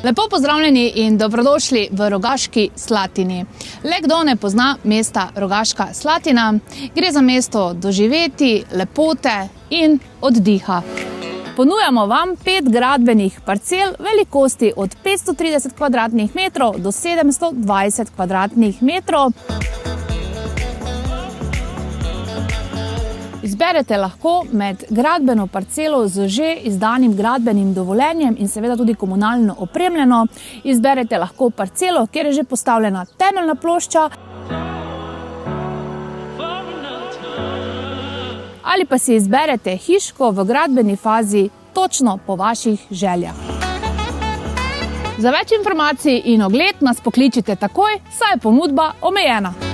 Lepo pozdravljeni in dobrodošli v Rogaški Slatini. Le kdo ne pozna mesta Rogaška Slatina? Gre za mesto doživeti, lepote in oddiha. Ponujamo vam 5 gradbenih parcel velikosti od 530 kvadratnih metrov do 720 kvadratnih metrov. Izberete lahko med gradbeno parcelo z že izdanim gradbenim dovoljenjem in seveda tudi komunalno opremljeno. Izberete lahko parcelo, kjer je že postavljena temeljna plošča, ali pa si izberete hiško v gradbeni fazi točno po vaših željah. Za več informacij in ogled nas pokličite takoj, saj je ponudba omejena.